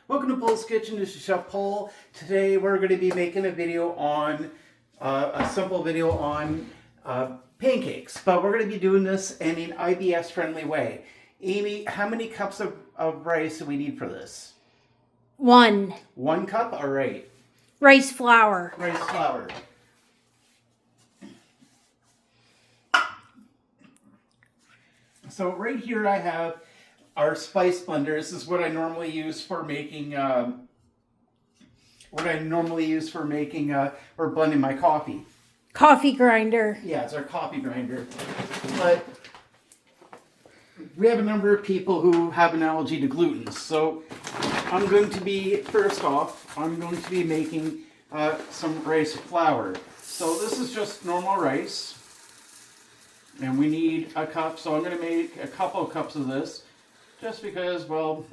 Welcome to Poul's Kitchen. This is Chef Poul. Today we're going to be making a video on, a simple video on pancakes. But we're going to be doing this in an IBS friendly way. Amy, how many cups of rice do we need for this? 1. 1 cup? All right. Rice flour. Rice flour. So right here I have our spice blender. This is what I normally use for making or blending my coffee. Coffee grinder. Yeah, it's our coffee grinder. But we have a number of people who have an allergy to gluten. So I'm going to be making some rice flour. So this is just normal rice. And we need a cup, so I'm going to make a couple of cups of this. Just because, well...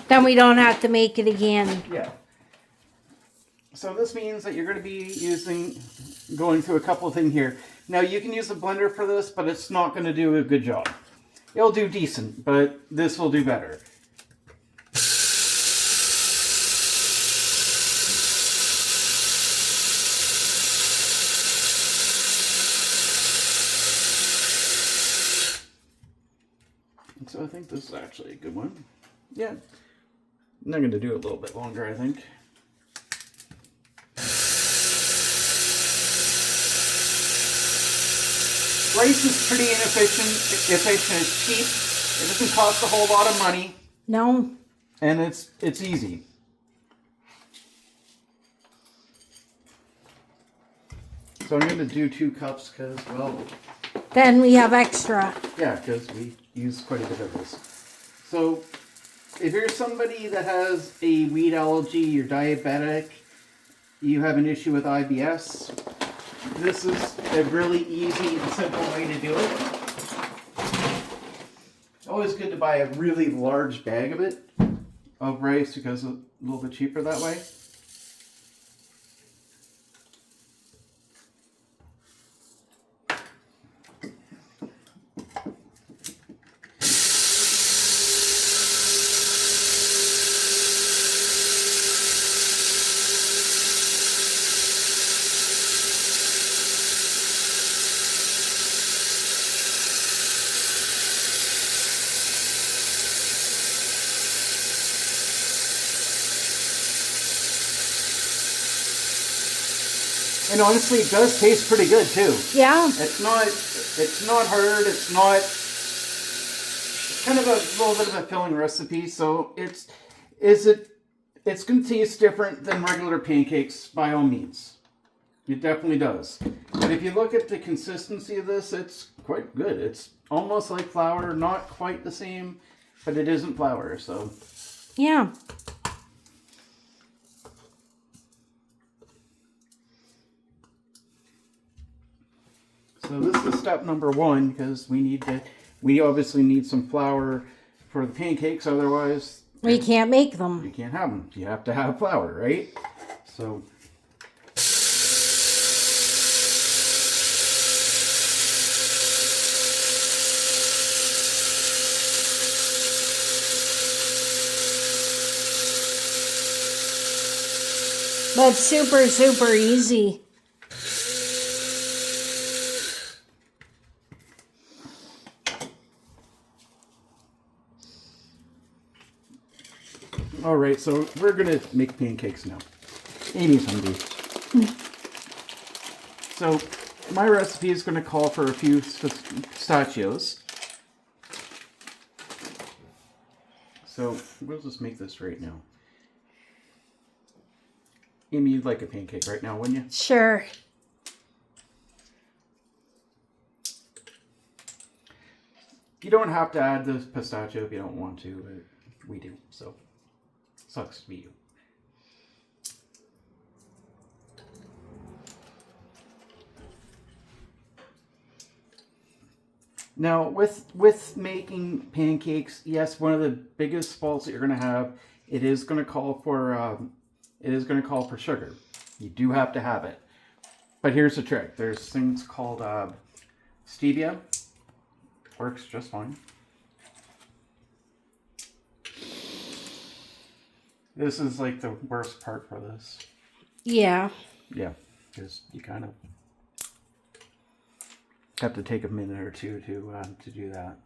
Then we don't have to make it again. Yeah. So this means that you're going to be going through a couple of things here. Now you can use a blender for this, but it's not going to do a good job. It'll do decent, but this will do better. So I think this is actually a good one. Yeah. I'm going to do it a little bit longer, I think. Rice is pretty inefficient. It's cheap. It doesn't cost a whole lot of money. No. And it's easy. So I'm going to do 2 cups because, well... Then we have extra. Yeah, because we use quite a bit of this. So, if you're somebody that has a wheat allergy, you're diabetic, you have an issue with IBS, this is a really easy and simple way to do it. It's always good to buy a really large bag of it, of rice, because it's a little bit cheaper that way. And honestly, it does taste pretty good too. Yeah. It's not hard. It's kind of a little bit of a filling recipe. So it's going to taste different than regular pancakes by all means. It definitely does. But if you look at the consistency of this, it's quite good. It's almost like flour, not quite the same, but it isn't flour. So yeah. So this is step number 1 because we obviously need some flour for the pancakes, otherwise we can't make them. You can't have them. You have to have flour, right? So But super, super easy. all right, so we're going to make pancakes now. Amy's hungry. So my recipe is going to call for a few pistachios. So we'll just make this right now. Amy, you'd like a pancake right now, wouldn't you? Sure. You don't have to add the pistachio if you don't want to, but we do, so sucks to be you. Now, with making pancakes, yes, one of the biggest faults that you're going to have, it is going to call for sugar. You do have to have it. But here's the trick. There's things called stevia. Works just fine. This is like the worst part for this. Yeah. Yeah, because you kind of have to take a minute or two to do that.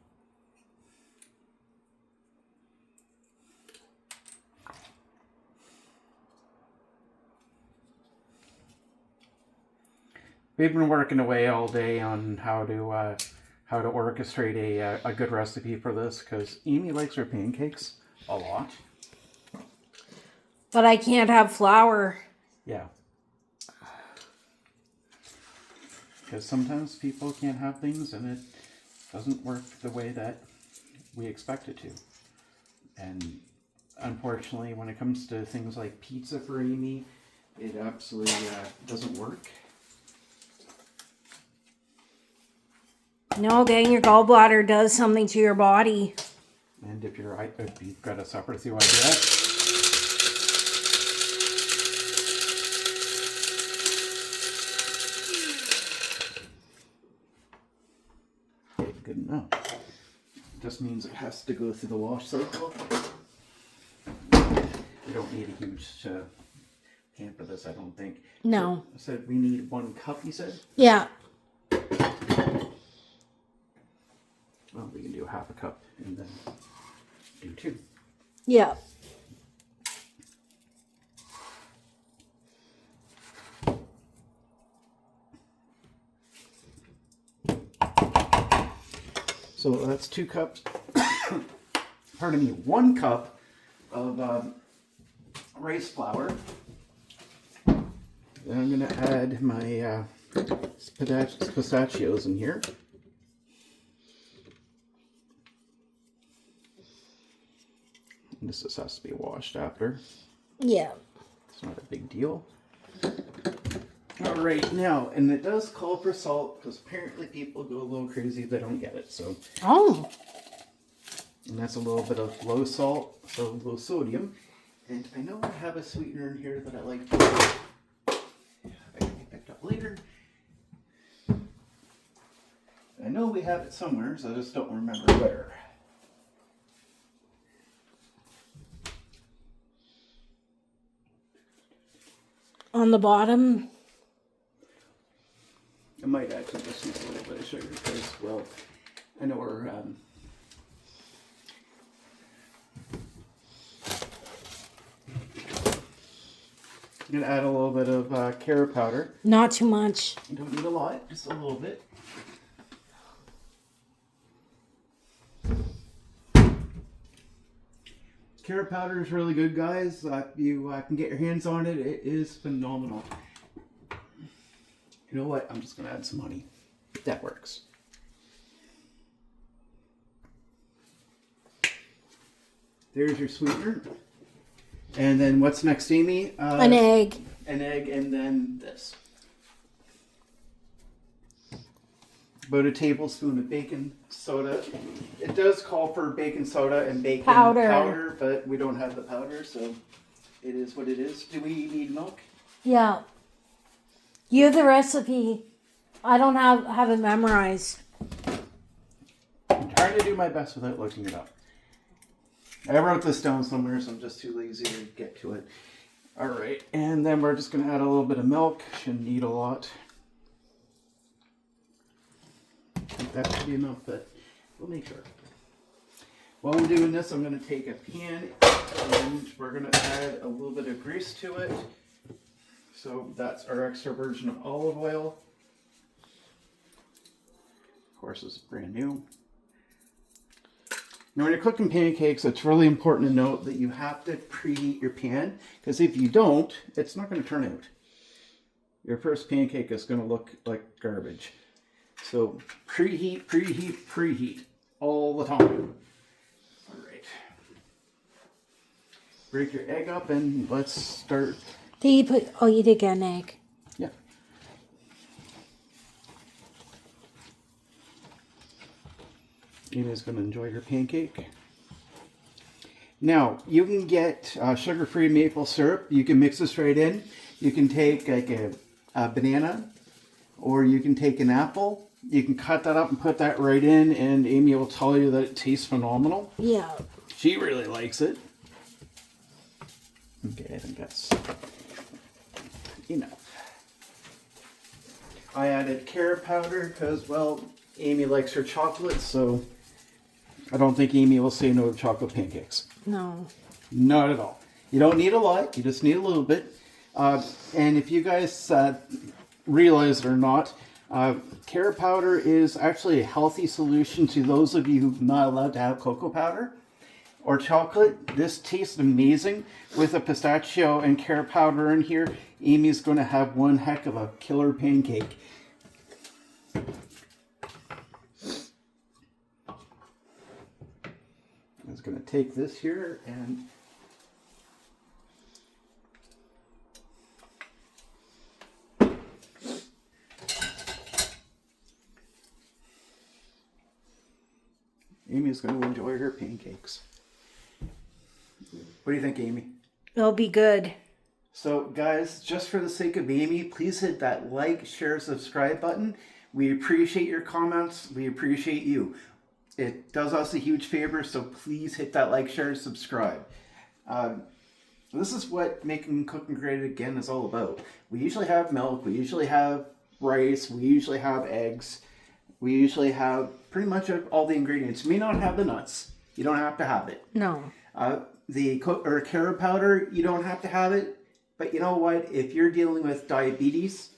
We've been working away all day on how to orchestrate a good recipe for this because Amy likes her pancakes a lot. But I can't have flour. Yeah. Because sometimes people can't have things and it doesn't work the way that we expect it to. And unfortunately, when it comes to things like pizza for Amy, it absolutely doesn't work. No, getting your gallbladder does something to your body. And if you've got to suffer through IBS, okay, good enough. Just means it has to go through the wash cycle. We don't need a huge pan for this, I don't think. No. So we need 1 cup, you said? Yeah. Well, we can do 1/2 cup and then do 2. Yeah. So that's 2 cups. Pardon me, 1 cup of rice flour. Then I'm going to add my pistachios in here. And this just has to be washed after. Yeah. It's not a big deal. All right, now, and it does call for salt because apparently people go a little crazy if they don't get it. So, Oh. and that's a little bit of low salt, so low sodium. And I know I have a sweetener in here that I like. I can be picked up later. I know we have it somewhere, so I just don't remember where. On the bottom. I might actually just use a little bit of sugar because, well, I know we're I'm gonna add a little bit of carrot powder. Not too much. You don't need a lot, just a little bit. Carrot powder is really good, guys. If you can get your hands on it, it is phenomenal. You know what? I'm just gonna add some honey. That works. There's your sweetener. And then what's next, Amy? An egg. An egg, and then this. About a tablespoon of baking soda. It does call for baking soda and baking powder, but we don't have the powder, so it is what it is. Do we need milk? Yeah. You have the recipe. I don't have it memorized. I'm trying to do my best without looking it up. I wrote this down somewhere, so I'm just too lazy to get to it. All right, and then we're just going to add a little bit of milk. Shouldn't need a lot. I think that should be enough, but we'll make sure. While I'm doing this, I'm going to take a pan and we're going to add a little bit of grease to it. So that's our extra virgin of olive oil. Of course, this is brand new. Now, when you're cooking pancakes, it's really important to note that you have to preheat your pan, because if you don't, it's not going to turn out. Your first pancake is going to look like garbage. So preheat, preheat, preheat all the time. All right. Break your egg up and let's start. Did you put? Oh, you did get an egg. Yeah. Amy's going to enjoy her pancake. Now, you can get sugar-free maple syrup. You can mix this right in. You can take like a banana, or you can take an apple. You can cut that up and put that right in, and Amy will tell you that it tastes phenomenal. Yeah. She really likes it. Okay, I think that's enough. I added carrot powder because, well, Amy likes her chocolate, so I don't think Amy will say no to chocolate pancakes. No. Not at all. You don't need a lot, you just need a little bit. And if you guys realize it or not, carrot powder is actually a healthy solution to those of you who are not allowed to have cocoa powder or chocolate. This tastes amazing with a pistachio and carrot powder in here. Amy's going to have one heck of a killer pancake. I'm just going to take this here and Amy's going to enjoy her pancakes. What do you think, Amy? It'll be good. So, guys, just for the sake of Amy, please hit that like, share, subscribe button. We appreciate your comments. We appreciate you. It does us a huge favor, so please hit that like, share, subscribe. This is what Making Cooking Great Again is all about. We usually have milk. We usually have rice. We usually have eggs. We usually have pretty much all the ingredients. You may not have the nuts. You don't have to have it. No. The carrot powder, you don't have to have it. But you know what? If you're dealing with diabetes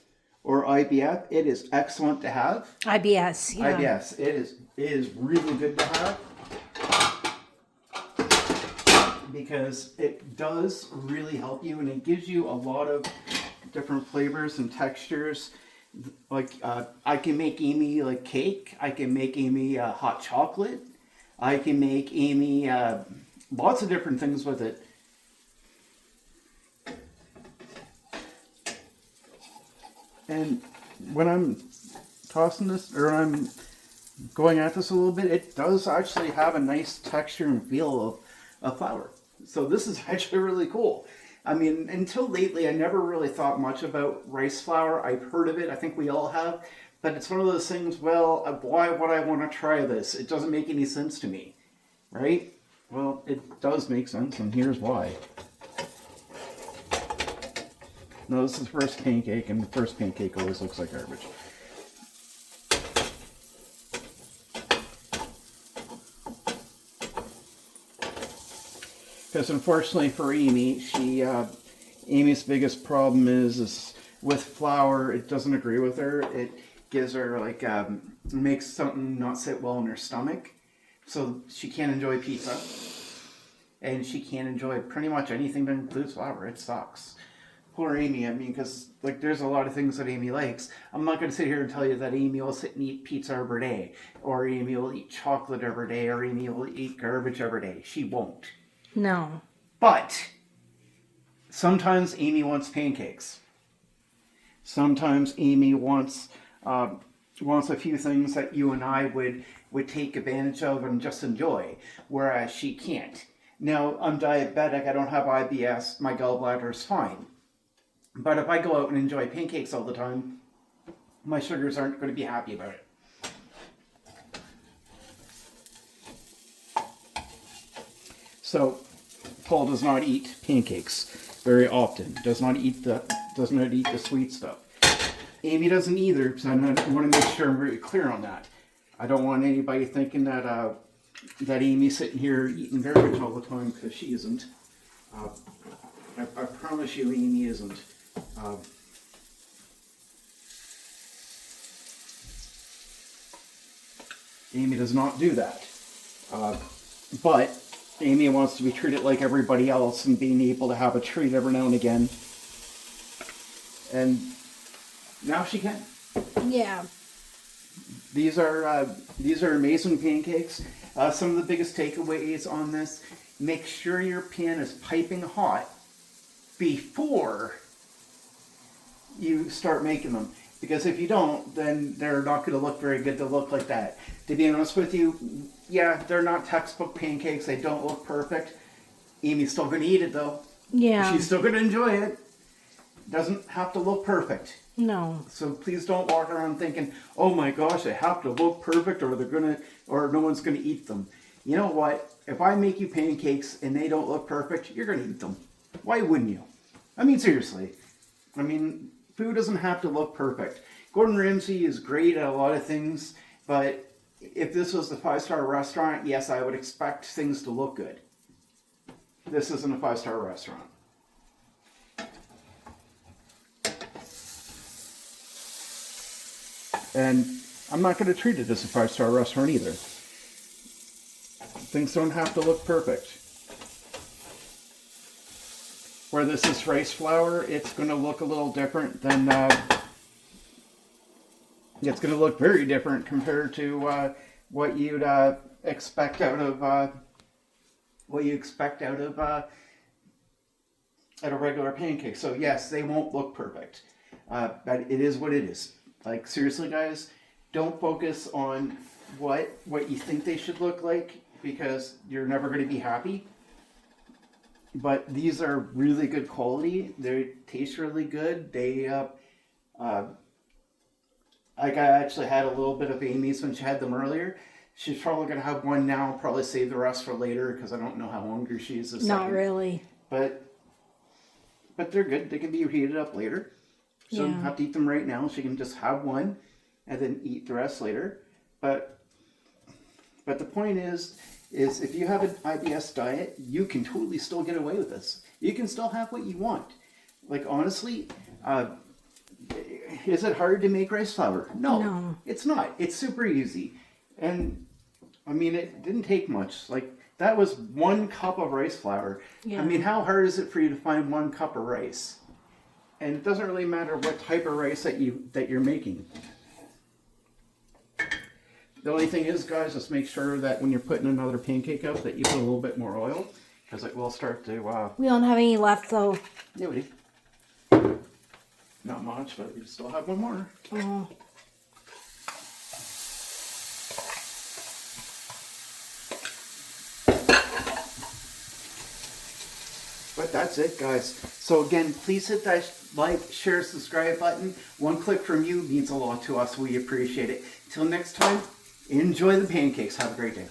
or IBS, it is excellent to have. IBS, yeah. IBS, it is really good to have. Because it does really help you and it gives you a lot of different flavors and textures. Like I can make Amy like cake. I can make Amy hot chocolate. I can make Amy lots of different things with it. And when I'm tossing this, or I'm going at this a little bit, it does actually have a nice texture and feel of flour. So this is actually really cool. I mean, until lately, I never really thought much about rice flour. I've heard of it. I think we all have. But it's one of those things, well, why would I want to try this? It doesn't make any sense to me, right? Well, it does make sense, and here's why. No, this is the first pancake, and the first pancake always looks like garbage. Because unfortunately for Amy, Amy's biggest problem is with flour. It doesn't agree with her. It gives her like makes something not sit well in her stomach, so she can't enjoy pizza, and she can't enjoy pretty much anything that includes flour. It sucks. Poor Amy. I mean, because like there's a lot of things that Amy likes. I'm not going to sit here and tell you that Amy will sit and eat pizza every day, or Amy will eat chocolate every day, or Amy will eat garbage every day. She won't. No. But sometimes Amy wants pancakes. Sometimes Amy wants a few things that you and I would take advantage of and just enjoy, whereas she can't. Now, I'm diabetic. I don't have IBS. My gallbladder is fine. But if I go out and enjoy pancakes all the time, my sugars aren't going to be happy about it. So, Paul does not eat pancakes very often. Does not eat the sweet stuff. Amy doesn't either, so I want to make sure I'm very clear on that. I don't want anybody thinking that Amy's sitting here eating garbage all the time, because she isn't. I promise you, Amy isn't. Amy does not do that. But Amy wants to be treated like everybody else and being able to have a treat every now and again. And now she can. Yeah. These are amazing pancakes. Some of the biggest takeaways on this: make sure your pan is piping hot before you start making them. Because if you don't, then they're not going to look very good to look like that. To be honest with you, yeah, they're not textbook pancakes. They don't look perfect. Amy's still going to eat it, though. Yeah. She's still going to enjoy it. Doesn't have to look perfect. No. So please don't walk around thinking, oh my gosh, they have to look perfect, or no one's going to eat them. You know what? If I make you pancakes and they don't look perfect, you're going to eat them. Why wouldn't you? I mean, seriously. I mean, food doesn't have to look perfect. Gordon Ramsay is great at a lot of things, but if this was a 5-star restaurant, yes, I would expect things to look good. This isn't a 5-star restaurant. And I'm not going to treat it as a 5-star restaurant either. Things don't have to look perfect. Where this is rice flour, it's going to look a little different than... it's going to look very different compared to what you'd expect out of... at a regular pancake. So yes, they won't look perfect. But it is what it is. Like, seriously, guys, don't focus on what you think they should look like, because you're never going to be happy. But these are really good quality. They taste really good. They, like, I actually had a little bit of Amy's when she had them earlier. She's probably going to have one now, probably save the rest for later, because I don't know how hungry she is this Not second. really. But they're good. They can be heated up later. She doesn't have to eat them right now. She can just have one and then eat the rest later. But the point is if you have an IBS diet, you can totally still get away with this. You can still have what you want. Like, honestly, is it hard to make rice flour? No, it's not. It's super easy. And, I mean, it didn't take much. Like, that was 1 cup of rice flour. Yeah. I mean, how hard is it for you to find 1 cup of rice? And it doesn't really matter what type of rice that you're making. The only thing is, guys, just make sure that when you're putting another pancake up, that you put a little bit more oil, because it will start to... We don't have any left, though. Yeah, we do. Not much, but we still have one more. Oh. But that's it, guys. So again, please hit that like, share, subscribe button. 1 click from you means a lot to us. We appreciate it. Till next time, enjoy the pancakes. Have a great day.